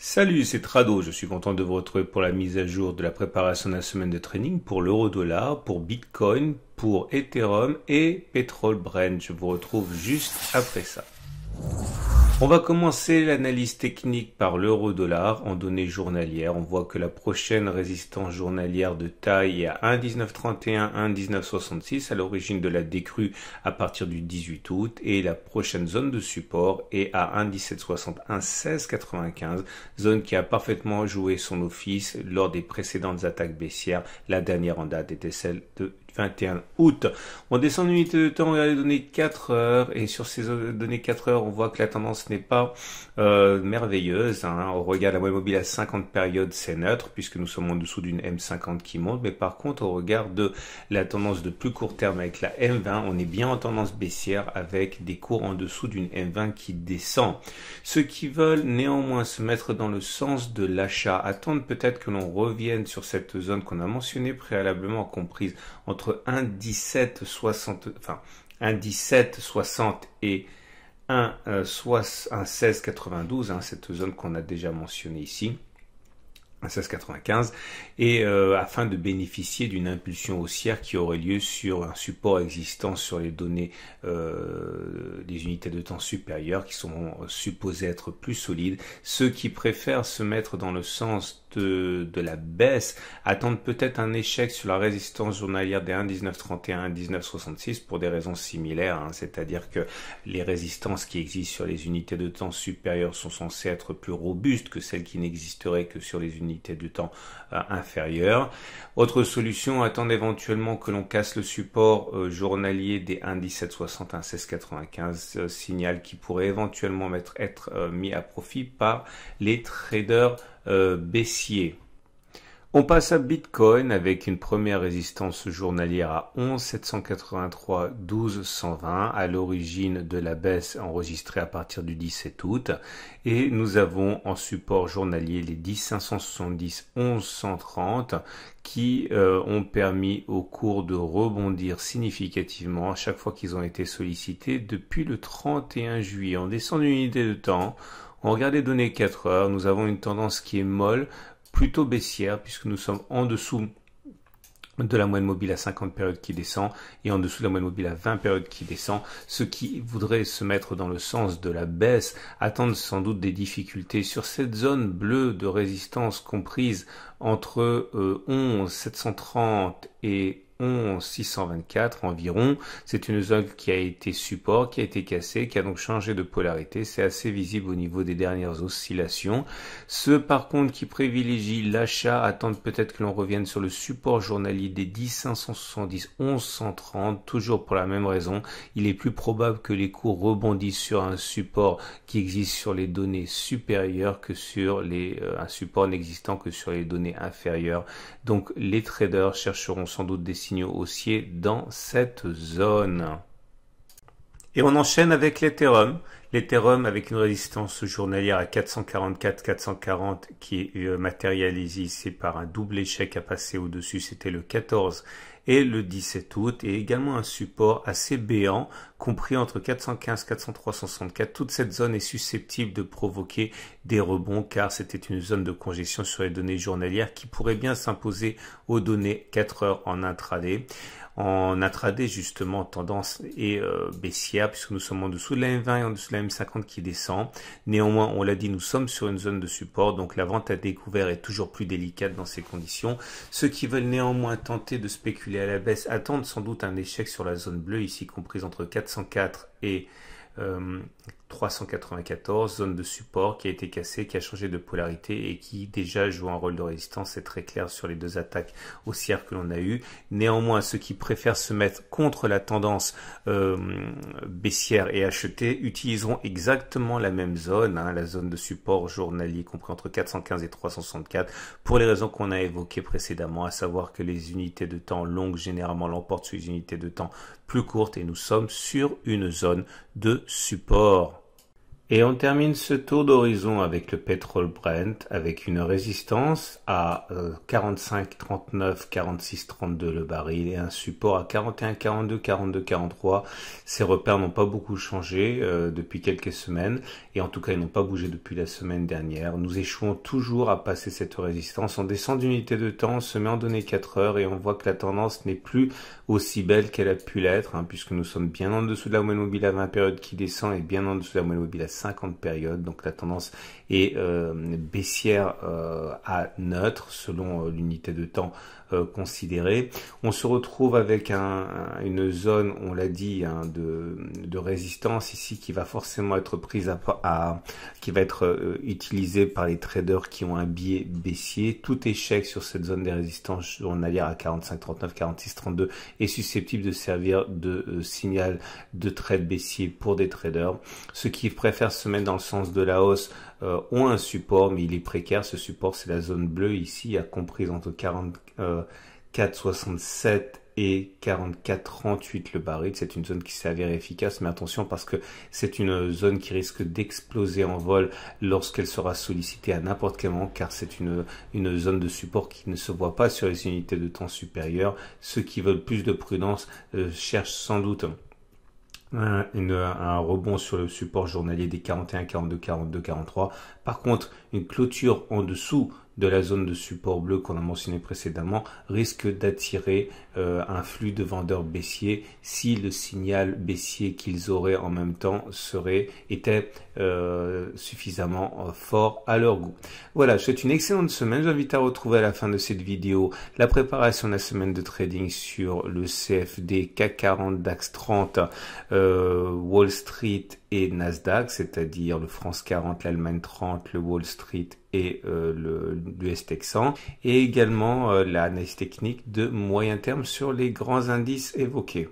Salut, c'est Trado. Je suis content de vous retrouver pour la mise à jour de la préparation de la semaine de training pour l'euro-dollar, pour Bitcoin, pour Ethereum et pétrole Brent. Je vous retrouve juste après ça. On va commencer l'analyse technique par l'euro-dollar en données journalières. On voit que la prochaine résistance journalière de taille est à 1,1931, 1,1966 à l'origine de la décrue à partir du 18 août et la prochaine zone de support est à 1,1760, 1,1695, zone qui a parfaitement joué son office lors des précédentes attaques baissières. La dernière en date était celle de 21 août. On descend l'unité de temps, on regarde les données 4 heures et sur ces données 4 heures, on voit que la tendance n'est pas merveilleuse. On regarde la moyenne mobile à 50 périodes, c'est neutre puisque nous sommes en dessous d'une M50 qui monte. Mais par contre, au regard de la tendance de plus court terme avec la M20, on est bien en tendance baissière avec des cours en dessous d'une M20 qui descend. Ceux qui veulent néanmoins se mettre dans le sens de l'achat attendent peut-être que l'on revienne sur cette zone qu'on a mentionnée préalablement, comprise entre 1,1760, enfin 1,1760 et 1,1692, cette zone qu'on a déjà mentionnée ici. 16,95 et afin de bénéficier d'une impulsion haussière qui aurait lieu sur un support existant sur les données des unités de temps supérieures qui sont supposées être plus solides. Ceux qui préfèrent se mettre dans le sens de la baisse attendent peut-être un échec sur la résistance journalière des 1,1931, 1,1966 pour des raisons similaires, c'est-à-dire que les résistances qui existent sur les unités de temps supérieures sont censées être plus robustes que celles qui n'existeraient que sur les unités de temps inférieures. Autre solution, attendre éventuellement que l'on casse le support journalier des 1,1760, 1,1695, signal qui pourrait éventuellement être mis à profit par les traders baissiers. On passe à Bitcoin avec une première résistance journalière à 11 783 12 120 à l'origine de la baisse enregistrée à partir du 17 août et nous avons en support journalier les 10 570 11 130 qui ont permis au cours de rebondir significativement à chaque fois qu'ils ont été sollicités depuis le 31 juillet. On descend d'une unité de temps, on regarde les données 4 heures, nous avons une tendance qui est molle, plutôt baissière puisque nous sommes en dessous de la moyenne mobile à 50 périodes qui descend et en dessous de la moyenne mobile à 20 périodes qui descend. Ceux qui voudraient se mettre dans le sens de la baisse attendent sans doute des difficultés sur cette zone bleue de résistance comprise entre 11 730 et 11 624 environ. C'est une zone qui a été support, qui a été cassée, qui a donc changé de polarité. C'est assez visible au niveau des dernières oscillations. Ceux par contre qui privilégient l'achat attendent peut-être que l'on revienne sur le support journalier des 10 570 11 130, toujours pour la même raison. Il est plus probable que les cours rebondissent sur un support qui existe sur les données supérieures que sur un support n'existant que sur les données inférieures. Donc les traders chercheront sans doute des signaux haussiers dans cette zone. Et on enchaîne avec l'Ethereum. L'Ethereum avec une résistance journalière à 444-440 qui est matérialisée ici par un double échec à passer au-dessus, c'était le 14 et le 17 août, et également un support assez béant, compris entre 415 403-164. Toute cette zone est susceptible de provoquer des rebonds, car c'était une zone de congestion sur les données journalières qui pourrait bien s'imposer aux données 4 heures en intraday. En intraday, justement, tendance est baissière puisque nous sommes en dessous de la M20 et en dessous de la M50 qui descend. Néanmoins, on l'a dit, nous sommes sur une zone de support, donc la vente à découvert est toujours plus délicate dans ces conditions. Ceux qui veulent néanmoins tenter de spéculer à la baisse attendent sans doute un échec sur la zone bleue, ici comprise entre 404 et 394, zone de support qui a été cassée, qui a changé de polarité et qui déjà joue un rôle de résistance. C'est très clair sur les deux attaques haussières que l'on a eues. Néanmoins, ceux qui préfèrent se mettre contre la tendance baissière et acheter utiliseront exactement la même zone, la zone de support journalier compris entre 415 et 364 pour les raisons qu'on a évoquées précédemment, à savoir que les unités de temps longues généralement l'emportent sur les unités de temps plus courtes et nous sommes sur une zone de support. Et on termine ce tour d'horizon avec le pétrole Brent, avec une résistance à 45,39, 46,32 le baril et un support à 41,42, 42,43. Ces repères n'ont pas beaucoup changé depuis quelques semaines et en tout cas ils n'ont pas bougé depuis la semaine dernière. Nous échouons toujours à passer cette résistance. On descend d'unité de temps, on se met en données 4 heures et on voit que la tendance n'est plus aussi belle qu'elle a pu l'être, puisque nous sommes bien en dessous de la moyenne mobile à 20 périodes qui descend et bien en dessous de la moyenne mobile à 50 périodes. Donc la tendance est baissière à neutre selon l'unité de temps considérée. On se retrouve avec une zone, on l'a dit, de résistance ici qui va forcément être prise qui va être utilisée par les traders qui ont un biais baissier. Tout échec sur cette zone des résistances journalières à 45,39, 46,32 est susceptible de servir de signal de trade baissier pour des traders. Ceux qui préfèrent se mettre dans le sens de la hausse ont un support, mais il est précaire. Ce support, c'est la zone bleue ici, comprise entre 44,67 et 44,38 le baril. C'est une zone qui s'est avérée efficace, mais attention parce que c'est une zone qui risque d'exploser en vol lorsqu'elle sera sollicitée à n'importe quel moment, car c'est une zone de support qui ne se voit pas sur les unités de temps supérieures. Ceux qui veulent plus de prudence cherchent sans doute un rebond sur le support journalier des 41, 42, 42, 43. Par contre, une clôture en dessous de la zone de support bleu qu'on a mentionné précédemment risque d'attirer un flux de vendeurs baissiers si le signal baissier qu'ils auraient en même temps était suffisamment fort à leur goût. Voilà, je vous souhaite une excellente semaine. Je vous invite à retrouver à la fin de cette vidéo la préparation de la semaine de trading sur le CFD, CAC 40, DAX 30, Wall Street et Nasdaq, c'est-à-dire le France 40, l'Allemagne 30, le Wall Street et l'US Texan, et également l'analyse technique de moyen terme sur les grands indices évoqués.